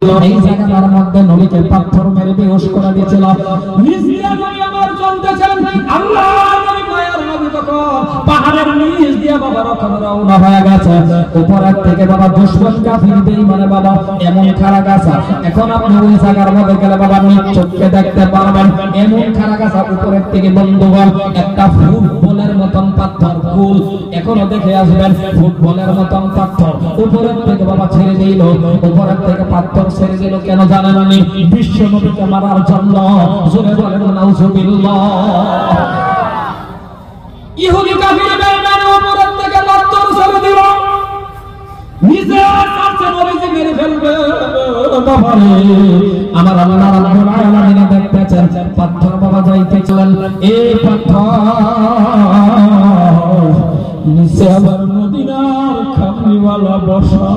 এই জায়গাটার মধ্যে নবীকে পাথর মেরে বেহুশ করে দিয়েছিল। নিজ দিয়ে নবী আমার চলতেছেন, আল্লাহ নবী মায়ার নবী তখন পাহাড়ের নিচ দিয়ে বাবা রওনা হয়ে গেছে। উপরের থেকে বাবা দুশমন কাফির বেঈমান বাবা এমন খাড়া গাছা, এখন আপনি ওই জায়গার মধ্যে গেলে বাবা নিজ চোখে দেখতে পারবেন এমন খাড়া গাছা। উপরের থেকে বন্ধুগণ একটা ফুটবলের মতন পাথর ফুল, এখনো দেখে আসবেন ফুটবলের মতন পাথর উপরের থেকে বাবা ছেড়ে দিল। উপরের থেকে পাথর ছেড়ে দিল কেন জানেন? আমি বিশ্ব নবীকে মারার জন্য। জোরে বলেন নাউজুবিল্লাহ। ইহুদি কাফির বেঈমান উপরের থেকে পাথর ছেড়ে দিল, নিজে কাছে নবীকে মেরে ফেলবে। আমার আল্লাহ রাব্বুল আলামিন দেখতেছেন পাথর বাবা যাইতেছিলেন, এই পাথর নিচে আবার মদিনার খামনিওয়ালা বসা।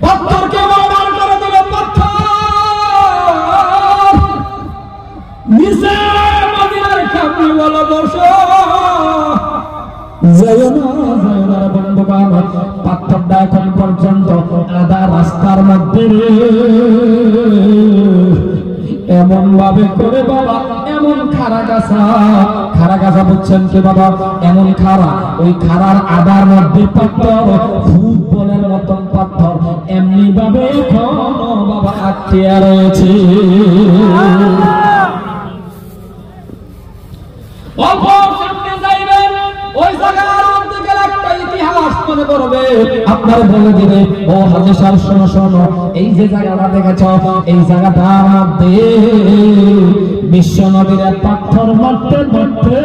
পাথরকে বাবার করে দিল, পাথর নিচে মদিনার খামনিওয়ালা বসা। পাথরটা এখন পর্যন্ত আধা রাস্তার মধ্যে এমন ভাবে করে বাবা, এমন খাড়া গাছা বুঝছেন কি বাবা? এমন খাড়া, ওই খাড়ার আধার মধ্যে পাথর, ফুটবলের মতন পাথর এমনি ভাবে এখনো বাবা আটকে রয়েছে। আপনার বলে দিবে, ও হাজী সাহেব শোনো শোনো, এই যে জায়গাটা দেখেছ, এই জায়গাটার মধ্যে বিশ্ব নবীর পাথর মারতে মারতে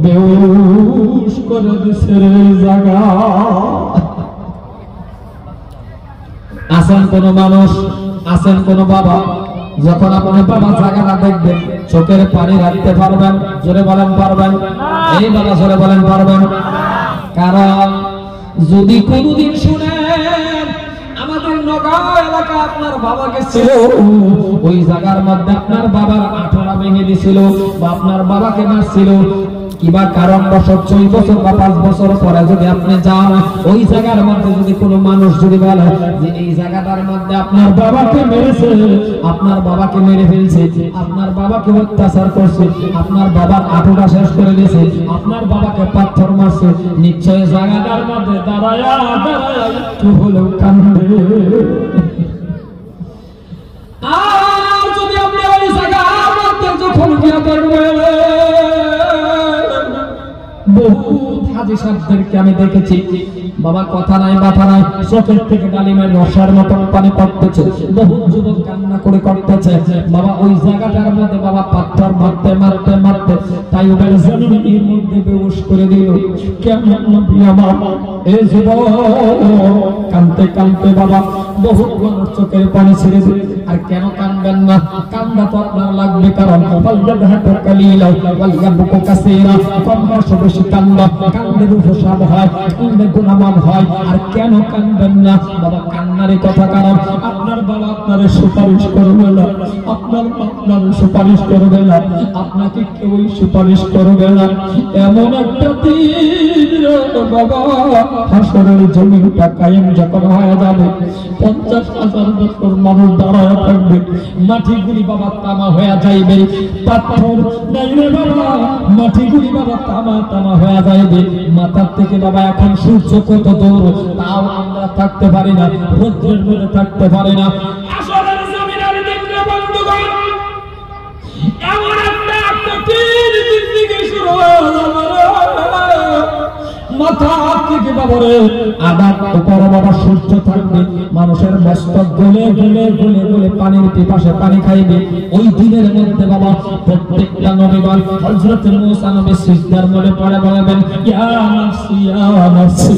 বেহুশ করে দিছে জায়গা। আছেন কোন মানুষ, আছেন কোন বাবা, যখন আপনি বাবা জায়গাটা দেখবেন চোখের পানি রাখতে পারবেন? জোরে বলেন পারবেন? এই বাবা জোরে বলেন পারবেন? কারণ যদি কোনদিন শুনেন আমাদের নগাঁও এলাকা আপনার বাবাকে ছিল, ওই জায়গার মধ্যে আপনার বাবার আঠোরা ভেঙে দিছিল বা আপনার বাবাকে মারছিল, কিবা কারণ বছর 4 বছর বা 5 বছর পরে যদি আপনি যান, ওই জায়গার মধ্যে যদি কোনো মানুষ যদি বলে যে এই জায়গাটার মধ্যে আপনার বাবাকে মেরেছে, আপনার বাবাকে মেরে ফেলছে, আপনার বাবাকে অত্যাচার করছে, আপনার বাবার আঠোটা শেষ করে দিয়েছে, আপনার বাবাকে পাথর মারছে, নিশ্চয় জায়গাটার মধ্যে দাঁড়ায়া দাঁড়ায়া একটু হলেও কাঁদবে। আর যদি আপনি ওই জায়গার মধ্যে যখন গিয়ে দেখবেন, বহুত হাজী সাহেবদেরকে আমি দেখেছি বাবা, কথা নাই বাধা নাই, চোখের থেকে ডালিমের রসার মতন পানি পড়তেছে, বহুত যুবক কান্না করে করতেছে বাবা। ওই জায়গাটার মধ্যে বাবা পাথর মারতে মারতে মারতে তাই ওদের জমিনে এর মধ্যে বেহুশ করে দিল। কেমন নবী আমার, এই যুবক কাঁদতে কাঁদতে বাবা বহুত মানুষ চোখের পানি ছেড়ে দিল। আর কেন কাঁদবেন না? কান্দা তো আপনার লাগবে, কারণ বেশি কান্দা কান্দে রূপসাব হয়, কান্দে গুণামান হয়। আর কেন কান্দবেন না বাবা? কান্নারই কথা, কারণ আপনার বাবা আপনারে সুপারিশ করবে না, আপনার আপনার সুপারিশ করবে না, আপনাকে কেউই সুপারিশ করবে না। এমন একটা দিন বাবা, হাসরের জমিনটা কায়েম যখন হয়ে যাবে, 50,000 বছর মানুষ দাঁড়ায় থাকবে, মাটিগুলি বাবা তামা হয়ে যাইবে, পাথর নাই রে বাবা, মাটিগুলি বাবা তামা তামা হয়ে যাইবে। মাথার থেকে বাবা এখন সূর্য কত দূর তাও আমরা থাকতে পারি না, রৌদ্রের মধ্যে থাকতে পারি না। আসরের জমিনের দিকে বন্ধুগণ এমন একটা কঠিন জিন্দেগি শুরু হয়ে যাবে, মাথা থেকে বাবারে আদার উপরে বাবা সূর্য থাকবে, মানুষের মস্তক গলে গলে গলে গলে পানির পিপাসে পানি খাইবে। ওই দিনের মধ্যে বাবা প্রত্যেকটা নবী বল, হযরত মুসা নবী সিজদার মধ্যে পড়ে বলবেন, ইয়া নাফসি ইয়া নাফসি,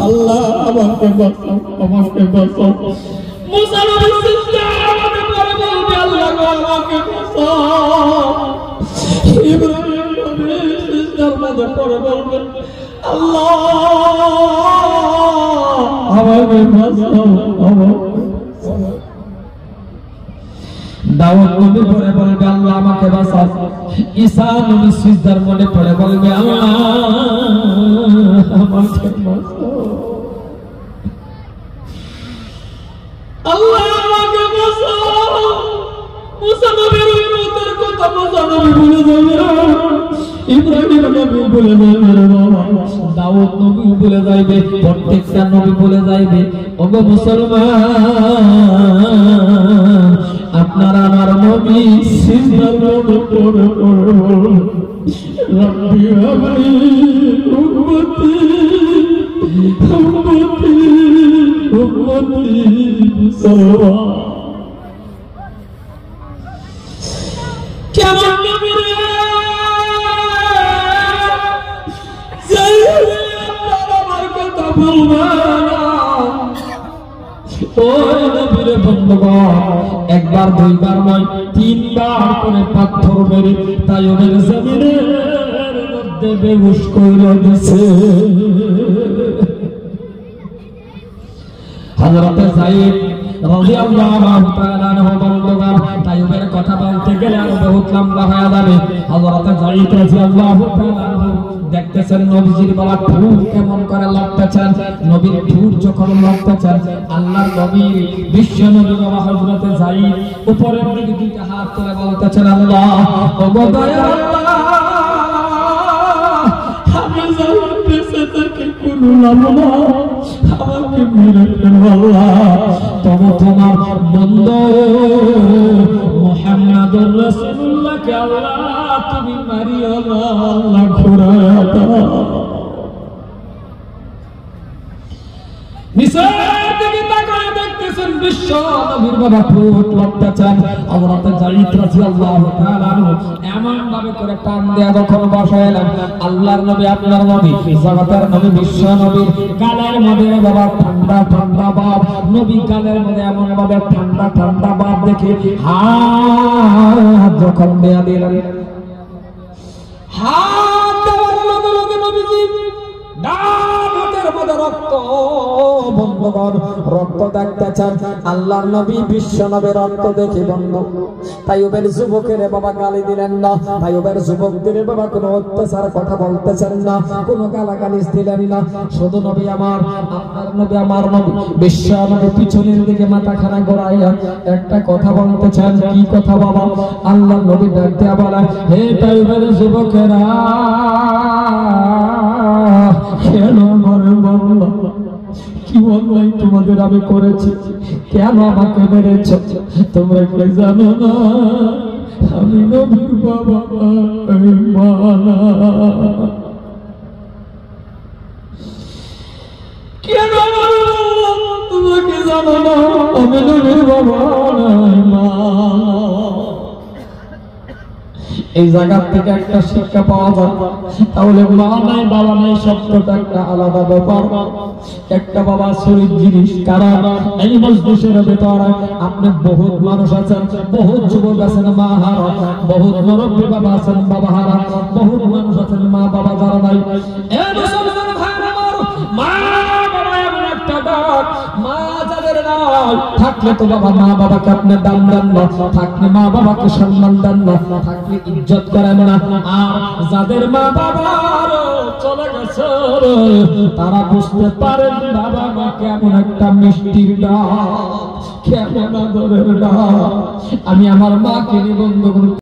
আল্লাহ আমাকে বাঁচাও, আমাকে বাঁচাও। মুসা নবী সিজদার মধ্যে পড়ে বলবে, আল্লাহ আমাকে বাঁচাও। ইব্রাহিম নবী সিজদার মধ্যে পড়ে বলবেন, আল্লাহ আমাকে বাঁচাও, আমাকে। দাউদ নবী পড়ে বলবে আল্লাহ আমাকে বাঁচাও। ঈসা নবী সিজদার মনে পড়ে বলবে আল্লাহ আমাকে বাঁচাও, আল্লাহ আমাকে বাঁচাও। মুসা নবীর উম্মতের কথা মুসা নবী ভুলে যাবে, ইব্রাহিম নবী ভুলে যাবে, দাউদ নবী ভুলে যাইবে, প্রত্যেকটা নবী ভুলে যাইবে। ওগো মুসলমান, আপনারা আমার নবী সিজদার মনে পড়ে রব্বি হাবলি উম্মতি উম্মতি উম্মতি মুসলমান। কেমন নবী রে, আপনারা আমার কথা বলবেন না। ওই নবীর বন্ধুগণ, একবার দুইবার নয়, তিনবার করে পাথর মেরে তাইয়ের জমিনের মধ্যে বেহুশ করে দিছে। হযরত যায়েদ রাদিয়াল্লাহু তাআলা আনহু বন্ধুগণ, তাইয়ের কথা বলতে গেলে আর বহুত লম্বা হয়ে যাবে। হযরত যায়েদ রাদিয়াল্লাহু তাআলা আনহু দেখতেছেন নবীজির বাবা ঠুট কেমন করে লড়তেছেন। নবীর ঠুট যখন লড়তেছেন, আল্লাহর নবী বিশ্ব নবী বাবা হযরত যায়েদ উপরের দিকে দুইটা হাত তুলে বলতেছেন আল্লাহ ওগো দয়ার আল্লাহ, আমি জানতেছি তাকে কোনো লাভ না, আমাকে মেরে ফেলো আল্লাহ। তবে তোমার বন্ধু মুহাম্মদুর রাসূলুল্লাহকে আল্লাহ তুমি মারিও না, আল্লাহ ঘুরায়া দাও। নিচের দিকে তাকায় দেখতেছেন বিশ্ব নবীর বাবা ঠোঁট লড়তেছেন। হযরত যায়েদ রাদিয়াল্লাহু তাআলা আনহু এমন ভাবে করে টান দেয়া যখন বসাইলেন, আল্লাহর নবী আপনার নবী জগতের নবী বিশ্ব নবীর গালের মধ্যে বাবা ঠান্ডা ঠান্ডা ভাব, নবী গালের মধ্যে এমন ভাবে ঠান্ডা ঠান্ডা ভাব দেখে হাত যখন দেয়া দিলেন, হাত দেওয়ার লগে লগে নবীজি ডান হাতের মধ্যে রক্ত, বন্ধুগণ রক্ত দেখতেছেন। আল্লাহর নবী বিশ্ব নবীর রক্ত দেখে বন্ধু তাইয়ুবের যুবকের বাবা গালি দিলেন না, তাইয়ুবের যুবকদের বাবা কোনো অত্যাচার কথা বলতেছেন না, কোনো গালাগালি দিলেন না। শুধু নবী আমার, আপনার নবী আমার নবী বিশ্ব নবী পিছনের দিকে মাথা খানা ঘোরাইয়া একটা কথা বলতেছেন। কি কথা বাবা? আল্লাহর নবী ডাক দেয়া বলে, হে তাইয়ুবের যুবকেরা, কেন মরে বলল, কি অন্যায় তোমাদের আমি করেছি, কেন আমাকে মেরেছ? তোমরা কি জানো না আমি নবীর বাবা মানা? কেন তোমরা কি জানো না আমি নবীর বাবা মানা? এই জায়গা থেকে একটা শিক্ষা পাওয়া যায়, তাহলে মা নাই বাবা নাই শব্দটা একটা আলাদা ব্যাপার। একটা বাবা শরীর জিনিস, কারণ এই মজলিসের ভিতরে আপনি বহুত মানুষ আছেন, বহুত যুবক আছেন মা হারা, বহুত মুরব্বী বাবা আছেন বাবা হারা, বহুত মানুষ আছেন মা বাবা যারা নাই। এই মুসলমান ভাইরা আমার, মা বাবা এমন একটা ডাক, মা যাদের নাই থাকলে তো বাবা মা বাবাকে আপনি দাম দেন না, থাকলে মা বাবাকে সম্মান দেন না, থাকলে ইজ্জত করেন না। আর যাদের মা বাবা চলে গেছে তারা বুঝতে পারেন বাবা মা কেমন একটা মিষ্টির ডাক, কেমন আদরের ডাক। আমি আমার মাকে নিবন্ধ